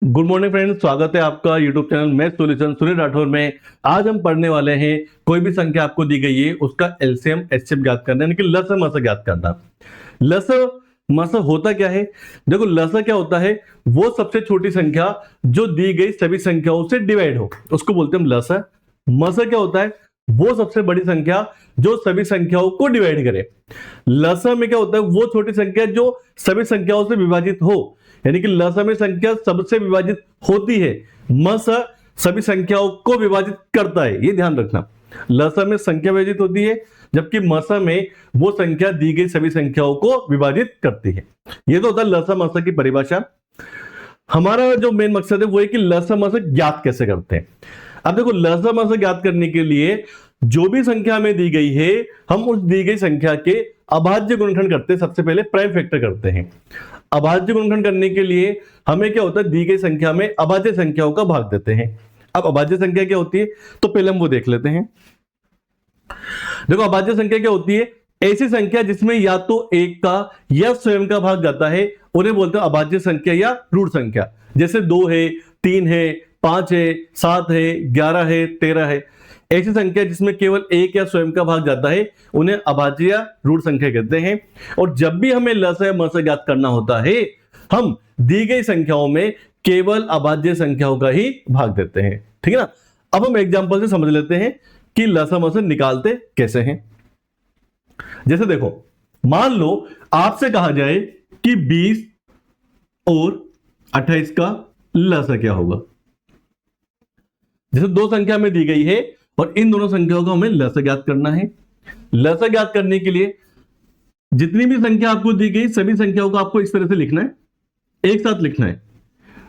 Good morning friends, स्वागत है आपका YouTube channel math solution Sunil Rathore में। आज हम पढ़ने वाले हैं कोई भी संख्या आपको दी गई है उसका एलसीएम एचसीएफ ज्ञात करना है, यानी कि लसा मसा ज्ञात करना। लसा मसा होता क्या है? देखो, लसा क्या होता है? वो सबसे छोटी संख्या जो दी गई सभी संख्याओं से डिवाइड हो, उसको बोलते हैं हम लसा। मसा क्या होता है? वो सबसे बड़ी संख्या जो सभी संख्याओं को डिवाइड करे। लसा में क्या होता है? वो छोटी संख्या जो सभी संख्याओं से विभाजित हो, यानी कि लसा में संख्या सबसे विभाजित होती है, मसा सभी संख्याओं को विभाजित करता है। ये ध्यान रखना, लसा में संख्या विभाजित होती है जबकि मसा में वो संख्या दी गई सभी संख्याओं को विभाजित करती है। ये तो होता है लसा मसा की परिभाषा। हमारा जो मेन मकसद है वो है कि लसा मसा ज्ञात कैसे करते हैं। अब देखो, लसा मसा ज्ञात करने के लिए जो भी संख्या हमें दी गई है, हम उस दी गई संख्या के अभाज्य गुणनखंड करते हैं। सबसे पहले प्राइम फैक्टर करते हैं। अभाज्य गुणनखंड करने के लिए हमें क्या होता है? दी गई संख्या में अभाज्य संख्याओं का भाग देते हैं। अब अभाज्य संख्या क्या होती है तो पहले हम वो देख लेते हैं। देखो, अभाज्य संख्या क्या होती है? ऐसी संख्या जिसमें या तो एक का या स्वयं का भाग जाता है, उन्हें बोलते हैं अभाज्य संख्या या रूढ़ संख्या। जैसे 2 है, 3 है, 5 है, 7 है, 11 है, 13 है। ऐसी संख्या जिसमें केवल एक या स्वयं का भाग जाता है उन्हें अभाज्य या रूढ़ संख्या कहते हैं। और जब भी हमें लसा या मसा ज्ञात करना होता है, हम दी गई संख्याओं में केवल अभाज्य संख्याओं का ही भाग देते हैं। ठीक है ना? अब हम एग्जांपल से समझ लेते हैं कि लसा मसा निकालते कैसे हैं। जैसे देखो, मान लो आपसे कहा जाए कि 20 और 28 का लसा क्या होगा। जैसे दो संख्या में दी गई है और इन दोनों संख्याओं को हमें लसा ज्ञात करना है। लसा ज्ञात करने के लिए जितनी भी संख्या आपको दी गई सभी संख्याओं को आपको इस तरह से लिखना है, एक साथ लिखना है।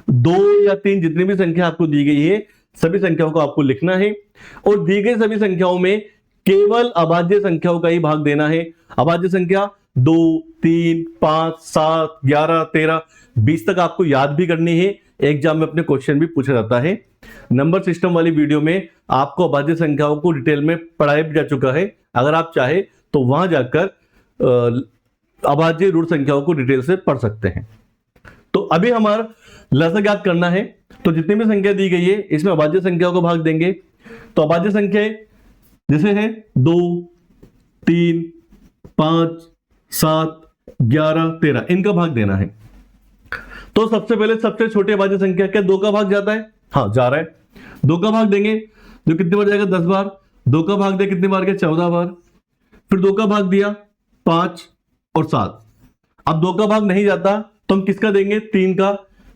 2 या 3 जितनी भी संख्या आपको दी गई है सभी संख्याओं को आपको लिखना है और दी गई सभी संख्याओं में केवल अभाज्य संख्याओं का ही भाग देना है। अभाज्य संख्या 2, 3, 5, 7, 11, 13, 20 तक आपको याद भी करनी है। एग्जाम में अपने क्वेश्चन भी पूछा जाता है। नंबर सिस्टम वाली वीडियो में आपको अभाज्य संख्याओं को डिटेल में पढ़ाया भी जा चुका है। अगर आप चाहे तो वहां जाकर अभाज्य रूढ़ संख्याओं को डिटेल से पढ़ सकते हैं। तो अभी हमारा लसा ज्ञात करना है, तो जितनी भी संख्या दी गई है इसमें अभाज्य संख्याओं को भाग देंगे। तो अभाज्य संख्या जैसे है 2, 3, 5, 7, 11, 13, इनका भाग देना है। तो सबसे पहले सबसे छोटी अभाज्य संख्या क्या 2 का भाग जाता है? हाँ, जा रहा है। 2 का भाग देंगे तो कितनी बार जाएगा? 10 बार। 2 का भाग दिया कितनी बार गया? 14 बार। फिर 2 का भाग दिया 5 और 7। अब 2 का भाग नहीं जाता तो हम किसका देंगे? 3 का।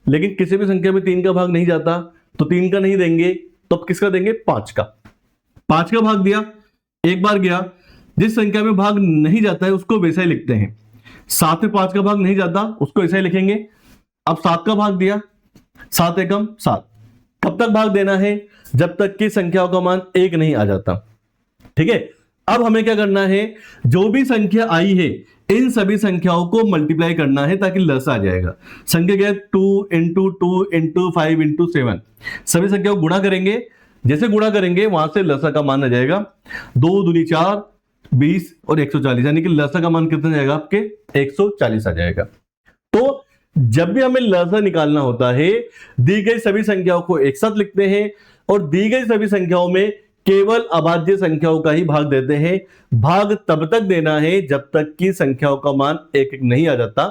लेकिन किसी भी संख्या में 3 का भाग नहीं जाता तो 3 का नहीं देंगे, तो अब किसका देंगे? 5 का। 5 का भाग दिया, एक बार गया। जिस संख्या में भाग नहीं जाता है उसको वैसा ही लिखते हैं। 7 में 5 का भाग नहीं जाता उसको ऐसा ही लिखेंगे। अब 7 का भाग दिया, 7 एकम 7। कब तक भाग देना है? जब तक कि संख्याओं का मान 1 नहीं आ जाता। ठीक है? अब हमें क्या करना है? जो भी संख्या आई है इन सभी संख्याओं को मल्टीप्लाई करना है ताकि लसा आ जाएगा। संख्या क्या है? 2 इंटू 2 इंटू 5 इंटू 7। सभी संख्याओं को गुणा करेंगे, जैसे गुणा करेंगे वहां से लसा का मान आ जाएगा। 2 दूनी 4, 20 और 140, यानी कि लसा का मान कितना जाएगा? आपके 140 आ जाएगा। तो जब भी हमें लसा निकालना होता है, दी गई सभी संख्याओं को एक साथ लिखते हैं और दी गई सभी संख्याओं में केवल अभाज्य संख्याओं का ही भाग देते हैं। भाग तब तक देना है जब तक कि संख्याओं का मान 1 नहीं आ जाता।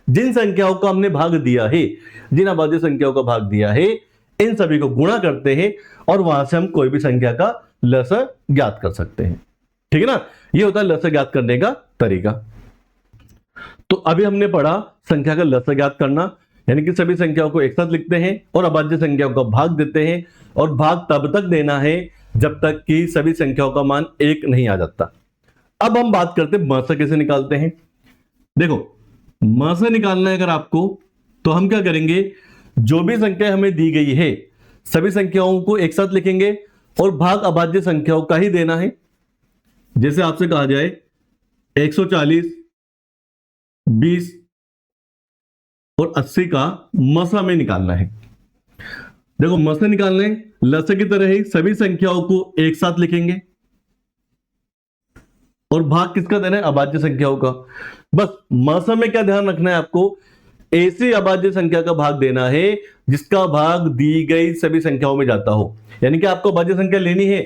जिन संख्याओं का हमने भाग दिया है, जिन अभाज्य संख्याओं का भाग दिया है, इन सभी को गुणा करते हैं और वहां से हम कोई भी संख्या का लसा ज्ञात कर सकते हैं। ठीक है ना? यह होता है लसा ज्ञात करने का तरीका। तो अभी हमने पढ़ा संख्या का लसा ज्ञात करना, यानी कि सभी संख्याओं को एक साथ लिखते हैं और अभाज्य संख्याओं का भाग देते हैं और भाग तब तक देना है जब तक कि सभी संख्याओं का मान 1 नहीं आ जाता। अब हम बात करते हैं मसा कैसे निकालते हैं। देखो, मसा निकालना है अगर आपको, तो हम क्या करेंगे? जो भी संख्या हमें दी गई है सभी संख्याओं को एक साथ लिखेंगे और भाग अभाज्य संख्याओं का ही देना है। जैसे आपसे कहा जाए 140, 20 और 80 का मसा में निकालना है। देखो, मसा निकालना है, लसा की तरह ही सभी संख्याओं को एक साथ लिखेंगे और भाग किसका देना है? अभाज्य संख्याओं का। बस मसा में क्या ध्यान रखना है आपको ऐसी अभाज्य संख्या का भाग देना है जिसका भाग दी गई सभी संख्याओं में जाता हो। यानी कि आपको अभाज्य संख्या लेनी है।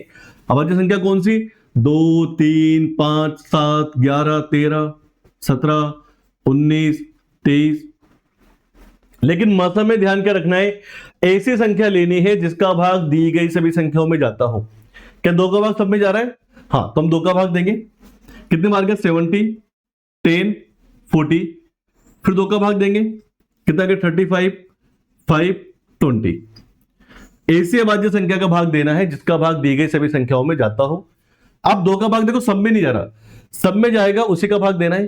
अभाज्य संख्या कौन सी? 2, 3, 5, 7, 11, 13, 17, 19, 23। लेकिन मसम में ध्यान क्या रखना है? ऐसी संख्या लेनी है जिसका भाग दी गई सभी संख्याओं में जाता हो। क्या 2 का भाग सब में जा रहा है? हाँ, तो हम 2 का भाग देंगे। कितने बार गया? 70, 10, 40। फिर 2 का भाग देंगे, कितना गया? 35, 5, 20। ऐसी अभाज्य संख्या का भाग देना है जिसका भाग दी गई सभी संख्याओं में जाता हो। अब 2 का भाग देखो सब में नहीं जा रहा, सब में जाएगा उसी का भाग देना है।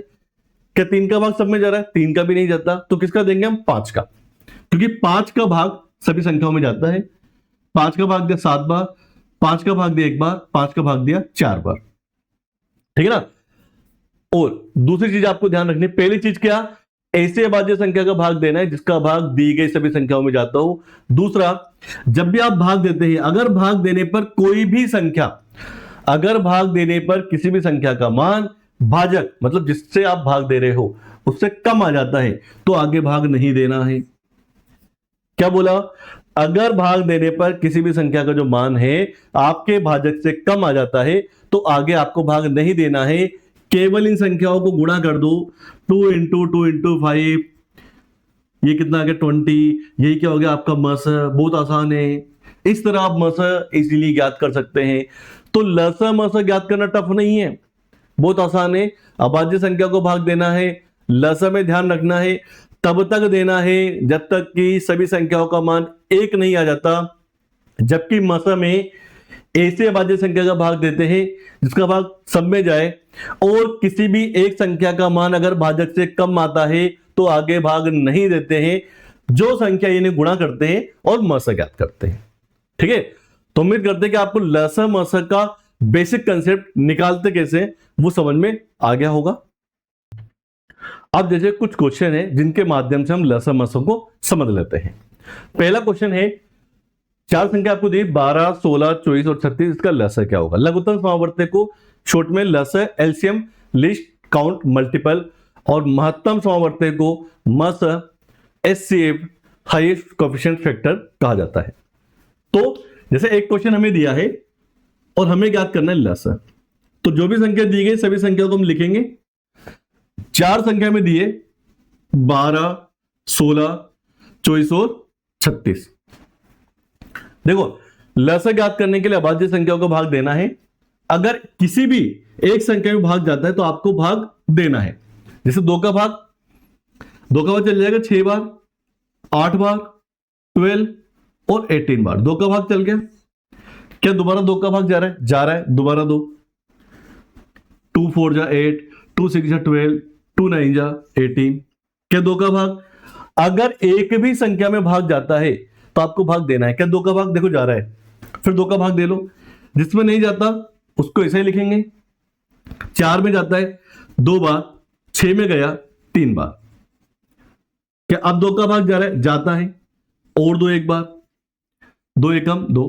क्या 3 का भाग सब में जा रहा है? 3 का भी नहीं जाता, तो किसका देंगे हम? 5 का, क्योंकि 5 का भाग सभी संख्याओं में जाता है। 5 का भाग दिया 7 बार, 5 का भाग दिया 1 बार, 5 का भाग दिया 4 बार। ठीक है ना? और दूसरी चीज आपको ध्यान रखनी, पहली चीज क्या? ऐसे अभाज्य संख्या का भाग देना है जिसका भाग दी गई सभी संख्याओं में जाता हो। दूसरा, जब भी आप भाग देते हैं, अगर भाग देने पर कोई भी संख्या, अगर भाग देने पर किसी भी संख्या का मान भाजक मतलब जिससे आप भाग दे रहे हो उससे कम आ जाता है तो आगे भाग नहीं देना है। क्या बोला? अगर भाग देने पर किसी भी संख्या का जो मान है आपके भाजक से कम आ जाता है तो आगे आपको भाग नहीं देना है। केवल इन संख्याओं को गुणा कर दो, 2 × 2 × 5, ये कितना आ गया? 20। यही क्या हो गया? आपका मस। बहुत आसान है, इस तरह आप मस इजीली ज्ञात कर सकते हैं। तो लस मस ज्ञात करना टफ नहीं है, बहुत आसान है। अभाज्य संख्या को भाग देना है, लस में ध्यान रखना है, तब तक देना है जब तक कि सभी संख्याओं का मान 1 नहीं आ जाता। जबकि मस में ऐसे अभाज्य संख्या का भाग देते हैं जिसका भाग सब में जाए, और किसी भी एक संख्या का मान अगर भाजक से कम आता है तो आगे भाग नहीं देते हैं। जो संख्या इन्हें गुणा करते हैं और मस ज्ञात करते हैं। ठीक है? तो उम्मीद करते हैं कि आपको लस मस का बेसिक कंसेप्ट निकालते कैसे वो समझ में आ गया होगा। अब जैसे कुछ क्वेश्चन है जिनके माध्यम से हम लस मस को समझ लेते हैं। पहला क्वेश्चन है, 4 संख्या आपको दी 12, 16, 24 और 36, इसका लस क्या होगा? लघुत्तम समावर्तक को शॉर्ट में लस, एलसीएम, लिस्ट, काउंट, मल्टीपल, और महत्तम समावर्तक को मस, एचसीएफ, हाईएस्ट कोएफिशिएंट फैक्टर कहा जाता है। तो जैसे एक क्वेश्चन हमें दिया है और हमें ज्ञात करना है लस, तो जो भी संख्या दी गई सभी संख्या को हम लिखेंगे। 4 संख्या में दिए 12, 16, 24 और 36। देखो, लस ज्ञात करने के लिए अभाज्य संख्याओं को भाग देना है। अगर किसी भी एक संख्या में भाग जाता है तो आपको भाग देना है। जैसे 2 का भाग चल जाएगा 6 बार, 8 बार, 12 और 18 बार। 2 का भाग चल गया। क्या दोबारा 2 का भाग जा रहा है? जा रहा है। दोबारा 2, 2 4 जा 8, 2 6 जा 12, 2 9 जा 18। क्या 2 का भाग? अगर एक भी संख्या में भाग जाता है तो आपको भाग देना है। क्या 2 का भाग देखो जा रहा है, फिर 2 का भाग दे लो। जिसमें नहीं जाता उसको ऐसे ही लिखेंगे। 4 में जाता है 2 बार, 6 में गया 3 बार। क्या अब 2 का भाग जा रहा है? जाता है, और 2 एक बार, 2 एकम 2।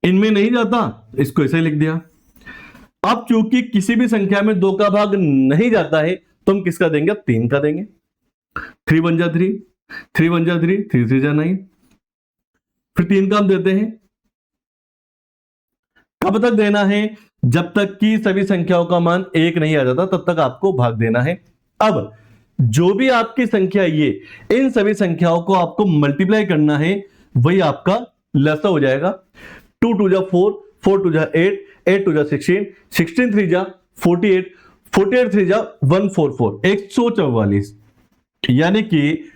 इनमें नहीं जाता, इसको ऐसे ही लिख दिया। अब चूंकि किसी भी संख्या में 2 का भाग नहीं जाता है तो हम किसका देंगे? 3 का देंगे। 3 1 जा 3, 3 1 जा 3, 3 3 जा 9। फिर 3 का हम देते हैं। कब तक देना है? जब तक कि सभी संख्याओं का मान 1 नहीं आ जाता तब तक आपको भाग देना है। अब जो भी आपकी संख्या ये, इन सभी संख्याओं को आपको मल्टीप्लाई करना है, वही आपका लसा हो जाएगा। 2 2 जा 4, 4 2 जा 8, 8 2 जा 16, 16 3 जा 48, 48 3 जा 144, 144। यानी कि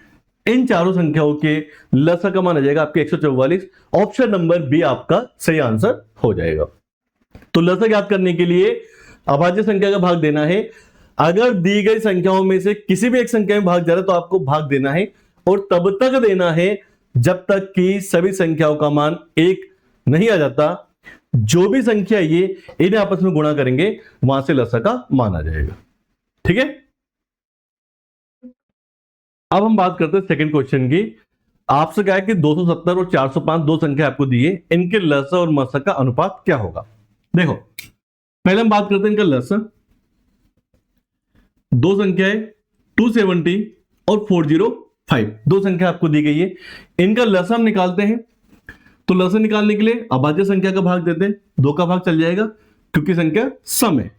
इन चारों संख्याओं के लसा का मान आ जाएगा आपके 144। ऑप्शन नंबर बी आपका सही आंसर हो जाएगा। तो लसा ज्ञात करने के लिए अभाज्य संख्या का भाग देना है। अगर दी गई संख्याओं में से किसी भी एक संख्या में भाग जा रहा है तो आपको भाग देना है, और तब तक देना है जब तक कि सभी संख्याओं का मान 1 नहीं आ जाता। जो भी संख्या ये इन्हें आपस में गुणा करेंगे वहां से लसा का मान आ जाएगा। ठीक है? अब हम बात करते हैं सेकंड क्वेश्चन की। आपसे कहा है कि 270 और 405 दो संख्या आपको दी है, इनके लसा और मसा का अनुपात क्या होगा? देखो, पहले हम बात करते हैं इनका लसा। दो संख्या है 270 और 405, दो संख्या आपको दी गई है। इनका लसा हम निकालते हैं, तो लसा निकालने के लिए अभाज्य संख्या का भाग देते हैं, 2 का भाग चल जाएगा क्योंकि संख्या सम है।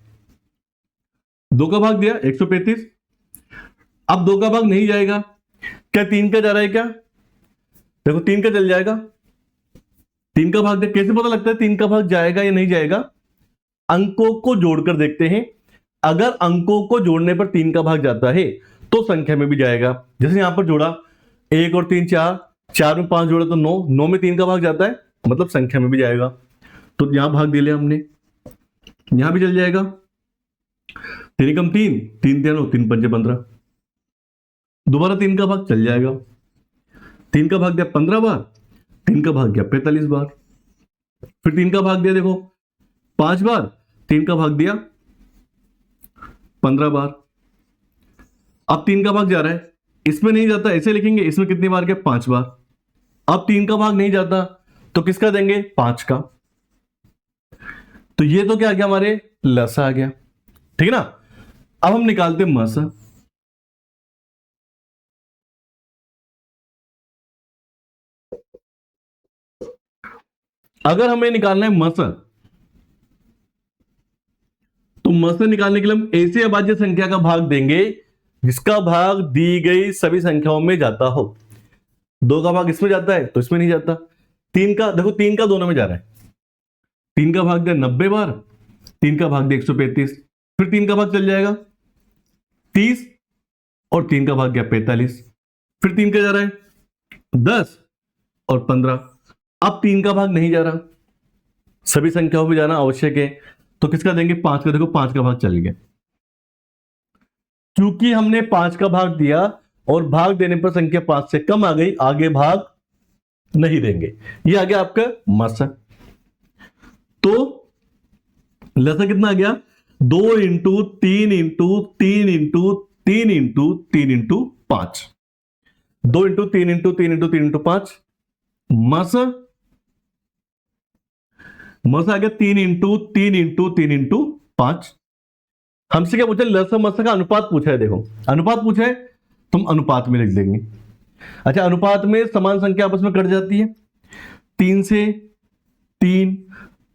2 का भाग दिया 135। अब 2 का भाग नहीं जाएगा, क्या 3 का जा रहा है क्या? देखो 3 का चल जाएगा, 3 का भाग दिया। कैसे पता लगता है 3 का भाग जाएगा या नहीं जाएगा? अंकों को जोड़कर देखते हैं। अगर अंकों को जोड़ने पर 3 का भाग जाता है तो संख्या में भी जाएगा। जैसे यहां पर जोड़ा 1 और 3 4, 4 में 5 जोड़ा तो 9, 9 में 3 का भाग जाता है, मतलब संख्या में भी जाएगा। तो यहां भाग दे लिया हमने, यहां भी चल जाएगा। 3 एकम 3, 3 3 3 5 15, दोबारा 3 का भाग चल जाएगा। 3 का भाग दिया 15 बार, 3 का भाग गया 45 बार, फिर 3 का भाग दिया देखो 5 बार, 3 का भाग दिया 15 बार। अब 3 का भाग जा रहा है, इसमें नहीं जाता, ऐसे लिखेंगे, इसमें कितनी बार गया 5 बार। अब 3 का भाग नहीं जाता तो किसका देंगे? 5 का। तो ये तो क्या आ गया, हमारे लसा आ गया, ठीक है ना। अब हम निकालते मसा। अगर हमें निकालना है मसा, तो मसा निकालने के लिए हम ऐसे अभाज्य संख्या का भाग देंगे जिसका भाग दी गई सभी संख्याओं में जाता हो। 2 का भाग इसमें जाता है तो इसमें नहीं जाता। 3 का देखो, 3 का दोनों में जा रहा है, 3 का भाग दिया 90 बार, 3 का भाग दिया 135, फिर 3 का भाग चल जाएगा 30 और 3 का भाग गया 45, फिर 3 का जा रहा है 10 और 15। अब 3 का भाग नहीं जा रहा, सभी संख्याओं में जाना आवश्यक है, तो किसका देंगे? 5 का। देखो 5 का भाग चल गया, क्योंकि हमने 5 का भाग दिया और भाग देने पर संख्या 5 से कम आ गई, आगे भाग नहीं देंगे। ये आ गया आपका मसा। तो लसा कितना आ गया? 2 into 3 into 3 into 3 into 3 into 5, 2 into 3 into 3 into 3 into 5, मसा आ गया 3 इंटू 3 इंटू 3 इंटू 5। हमसे क्या पूछा? लसा मसा का अनुपात पूछा है। देखो अनुपात पूछा है, तुम अनुपात में लिख देंगे। अच्छा, अनुपात में समान संख्या आपस में कट जाती है, 3 से 3,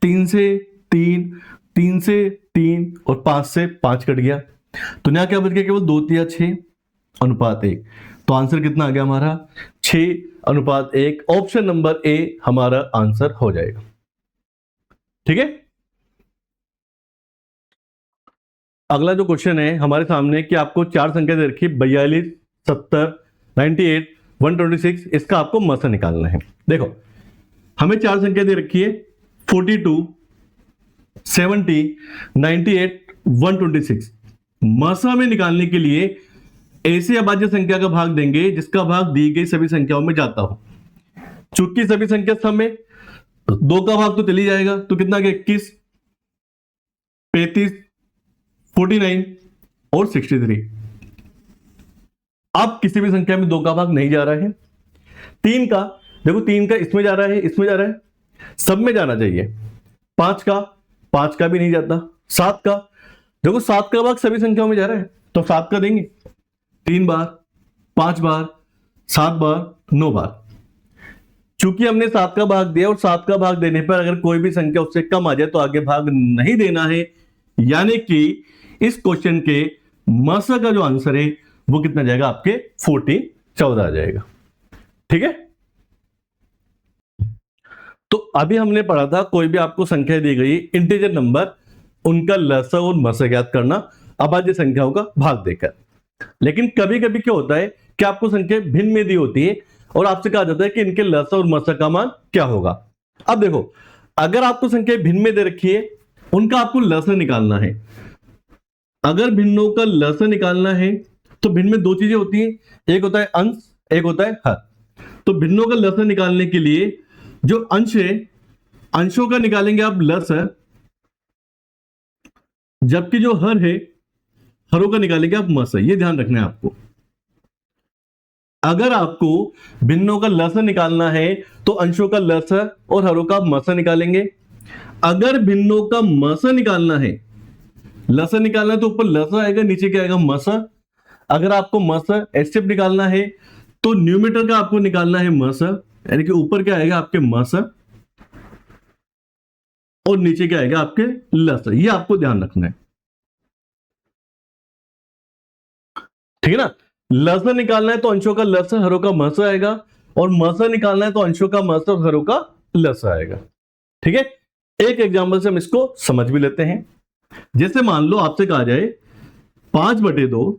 3 से 3, 3 से 3 और 5 से 5 कट गया, तो यहां क्या बच गया? केवल 2 3 6 अनुपात 1। तो आंसर कितना आ गया हमारा? 6 अनुपात 1। ऑप्शन नंबर ए हमारा आंसर हो जाएगा, ठीक है। अगला जो क्वेश्चन है हमारे सामने कि आपको 4 संख्या दे रखी, 42, 70, 98, 126, इसका आपको मसा निकालना है। देखो हमें 4 संख्या दे रखी है, 42, 70, 98, 126। मसा में निकालने के लिए ऐसे अभाज्य संख्या का भाग देंगे जिसका भाग दी गई सभी संख्याओं में जाता हो। चूंकि सभी संख्या सम है, 2 का भाग तो चली जाएगा, तो कितना गया? 21, 35, 49 और 63। अब किसी भी संख्या में 2 का भाग नहीं जा रहा है। 3 का देखो, 3 का इसमें जा रहा है, इसमें जा रहा है, सब में जाना चाहिए। 5 का भी नहीं जाता। 7 का देखो, 7 का भाग सभी संख्याओं में जा रहा है, तो 7 का देंगे 3 बार, 5 बार, 7 बार, 9 बार। चूंकि हमने 7 का भाग दिया और 7 का भाग देने पर अगर कोई भी संख्या उससे कम आ जाए तो आगे भाग नहीं देना है, यानी कि इस क्वेश्चन के मसा का जो आंसर है वो कितना जाएगा? आपके 14 आ जाएगा, ठीक है। तो अभी हमने पढ़ा था, कोई भी आपको संख्या दी गई इंटीजर नंबर, उनका लसा और मसा ज्ञात करना अभाज्य संख्याओं का भाग देकर। लेकिन कभी कभी क्या होता है कि आपको संख्या भिन्न में दी होती है और आपसे कहा जाता है कि इनके लसा और मसा का मान क्या होगा। अब देखो, अगर आपको संख्या भिन्न में दे रखी है, उनका आपको लसा निकालना है। अगर भिन्नों का लसा निकालना है तो भिन्न में 2 चीजें होती हैं, एक होता है अंश, एक होता है हर। तो भिन्नों का लसा निकालने के लिए जो अंश है, अंशों का निकालेंगे आप लसा, जबकि जो हर है, हरों का निकालेंगे आप मसा। ये ध्यान रखना है आपको। अगर आपको भिन्नों का लसा निकालना है तो अंशों का लसा और हरों का मसा निकालेंगे। अगर भिन्नों का मसा निकालना है, लसा निकालना है तो ऊपर लसा आएगा, नीचे क्या आएगा? मसा। अगर आपको मस एचसीएफ निकालना है तो न्यूमरेटर का आपको निकालना है मस, यानी कि ऊपर क्या आएगा आपके मस और नीचे क्या आएगा आपके लस। ये आपको ध्यान रखना है, ठीक है ना। लस निकालना है तो अंशों का लस हरों का मस आएगा, और मस निकालना है तो अंशों का मस और हरों का लस आएगा, ठीक है। एक एग्जांपल से हम इसको समझ भी लेते हैं। जैसे मान लो आपसे कहा जाए 5/2,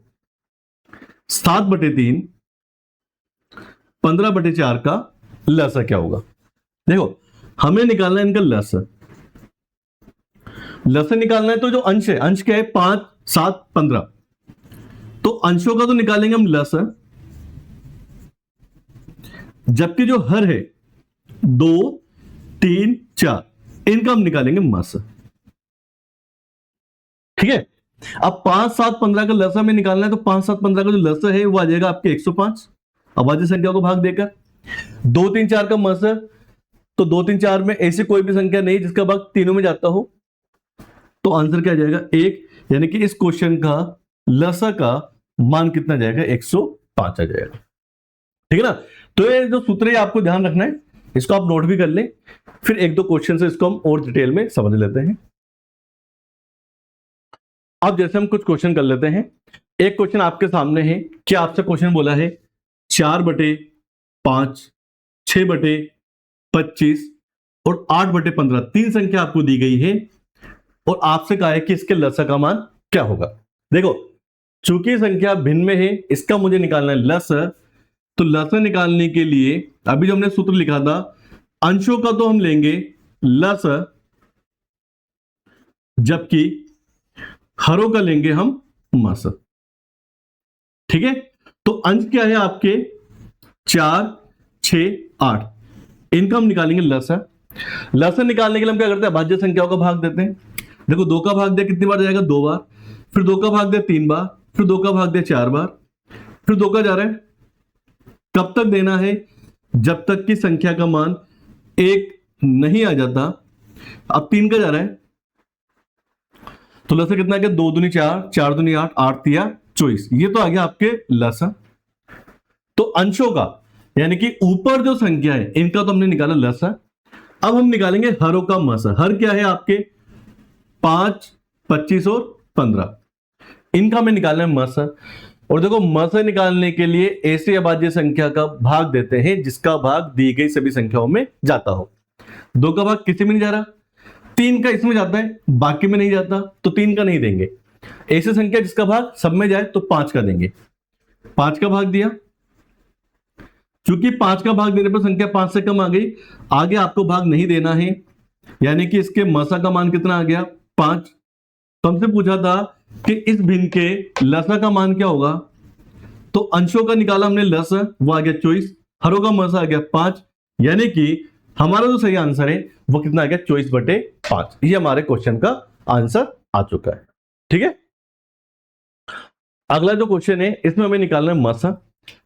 7/3, 15/4 का लस क्या होगा। देखो हमें निकालना है इनका लस। लस निकालना है तो जो अंश है, अंश क्या है 5, 7, 15, तो अंशों का तो निकालेंगे हम लस, जबकि जो हर है 2, 3, 4 इनका हम निकालेंगे मस, ठीक है। अब 5, 7, 15 का लसा में निकालना है तो 5, 7, 15 का जो लसा है वो आ जाएगा आपके 105 अभाज्य संख्या को भाग देकर। 2, 3, 4 का मस, तो 2, 3, 4 में ऐसी कोई भी संख्या नहीं जिसका भाग तीनों में जाता हो, तो आंसर क्या आ जाएगा 1, यानी कि इस क्वेश्चन का लसा का मान कितना जाएगा 105 आ जाएगा, ठीक है ना। तो ये जो सूत्र है आपको ध्यान रखना है, इसको आप नोट भी कर लें, फिर एक दो क्वेश्चन से इसको हम और डिटेल में समझ लेते हैं। अब जैसे हम कुछ क्वेश्चन कर लेते हैं। एक क्वेश्चन आपके सामने है, क्या आपसे क्वेश्चन बोला है 4/5, 6/25 और 8/15 तीन संख्या आपको दी गई है, और आपसे कहा है कि इसके लसा का मान क्या होगा। देखो चूंकि संख्या भिन्न में है, इसका मुझे निकालना है लस, तो लस निकालने के लिए अभी जो हमने सूत्र लिखा था, अंशों का तो हम लेंगे लस, जबकि हरों का लेंगे हम मस, ठीक है। तो अंश क्या है आपके 4, 6, 8, इनका हम निकालेंगे लस। लस निकालने के लिए हम क्या करते हैं, अभाज्य संख्याओं का भाग देते हैं। देखो 2 का भाग दिया कितनी बार जाएगा 2 बार, फिर 2 का भाग दिया 3 बार, फिर 2 का भाग दिया 4 बार, फिर 2 का जा रहा है, कब तक देना है, जब तक कि संख्या का मान 1 नहीं आ जाता। अब 3 का जा रहा है, तो लसा कितना आ गया 2 दूनी 4, 4 दूनी 8, 8 तिया 24, ये तो आ गया आपके लसा। तो अंशों का यानी कि ऊपर जो संख्या है इनका तो हमने निकाला लसा। अब हम निकालेंगे हरों का मसा। हर क्या है आपके 5, 25 और 15, इनका हमें निकालना है मसा। और देखो मसा निकालने के लिए ऐसी अभाज्य संख्या का भाग देते हैं जिसका भाग दी गई सभी संख्याओं में जाता हो। 2 का भाग किसी में नहीं जा रहा, 3 का इसमें जाता है, बाकी में नहीं जाता, तो 3 का नहीं देंगे। ऐसी संख्या जिसका भाग सब में जाए तो 5 का देंगे। 5 का भाग दिया, चूंकि 5 का भाग देने पर संख्या 5 से कम आ गई, आगे आपको भाग नहीं देना है, यानी कि इसके मसा का मान कितना आ गया 5। तो हमसे पूछा था कि इस भिन्न के लसा का मान क्या होगा, तो अंशों का निकाला हमने लस, वो आ गया 24, हरों का मसा आ गया 5, यानी कि हमारा जो सही आंसर है वो कितना आ गया 24/5। ये हमारे क्वेश्चन का आंसर आ चुका है, ठीक है। अगला जो क्वेश्चन है इसमें हमें निकालना है मसा।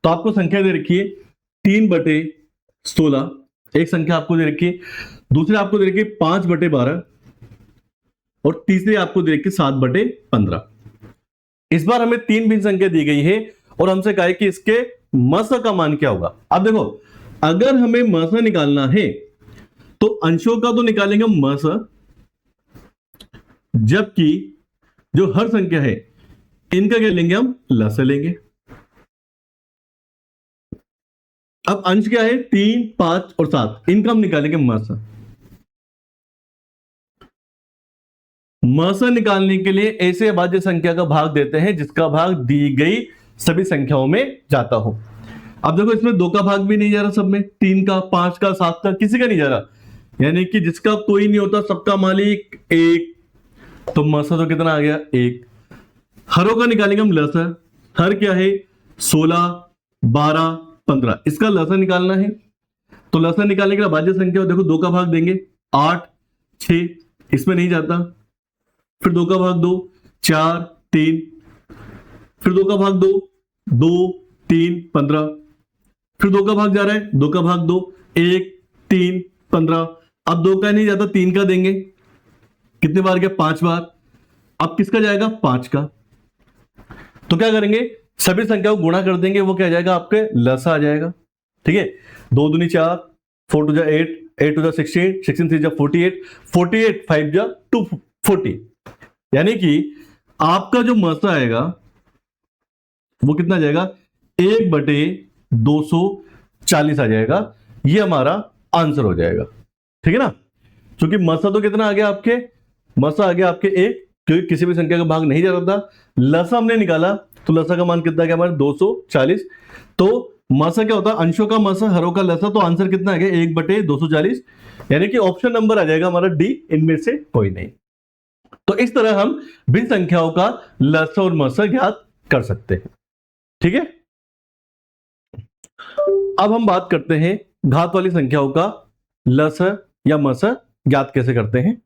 तो आपको संख्या दे रखी है 3/16, एक संख्या आपको दे रखी है, दूसरी आपको दे रखी है 5/12 और तीसरी आपको दे रखी है 7/15। इस बार हमें 3 भिन्न संख्या दी गई है और हमसे कहा है कि इसके मसा का मान क्या होगा। अब देखो अगर हमें मसा निकालना है तो अंशों का तो निकालेंगे हम मसा, जबकि जो हर संख्या है इनका क्या लेंगे हम लसा लेंगे। अब अंश क्या है 3, 5 और 7, इनका हम निकालेंगे मसा। मसा निकालने के लिए ऐसे अभाज्य संख्या का भाग देते हैं जिसका भाग दी गई सभी संख्याओं में जाता हो। अब देखो इसमें 2 का भाग भी नहीं जा रहा, सब में 3 का, 5 का, 7 का किसी का नहीं जा रहा, यानी कि जिसका कोई नहीं होता सबका मालिक 1, तो मसा तो कितना आ गया 1। हरों का निकालेंगे हम लसा। हर क्या है 16, 12, 15, इसका लसा निकालना है। तो लसा निकालने के लिए अभाज्य संख्या देखो 2 का भाग देंगे 8, 6, इसमें नहीं जाता, फिर 2 का भाग 2, 4, 3, फिर 2 का भाग 2, 2, 3, 15, फिर 2 का भाग जा रहा है, 2 का भाग 2, 1, 3, 15। अब 2 का नहीं जाता, 3 का देंगे, कितने बार गया 5 बार। अब किसका जाएगा 5 का, तो क्या करेंगे सभी संख्याओं को गुणा कर देंगे, वो क्या आ जाएगा आपके लसा आ जाएगा। ठीक है, 2 दूनी 4, 4 टू जा 8, 8 टू जा 16, 16 3 जा 48, 48 5 जा 240, यानी कि आपका जो मसा आएगा वो कितना आ जाएगा 1/240 आ जाएगा। ये हमारा आंसर हो जाएगा। ठीक है ना, क्योंकि मसा तो कितना आ गया आपके, मसा आ गया आपके 1, क्योंकि किसी भी संख्या का भाग नहीं जा रहा था। लसा हमने निकाला तो लसा का मान कितना आ गया हमारा 240। तो मसा क्या होता है, अंशों का मसा हरों का लसा, तो आंसर कितना आ गया 1/240, यानी कि ऑप्शन नंबर आ जाएगा हमारा डी, इनमें से कोई नहीं। तो इस तरह हम भिन्न संख्याओं का लसा और मसा ज्ञात कर सकते हैं। ठीक है, अब हम बात करते हैं घात वाली संख्याओं का लसा या मसा ज्ञात कैसे करते हैं।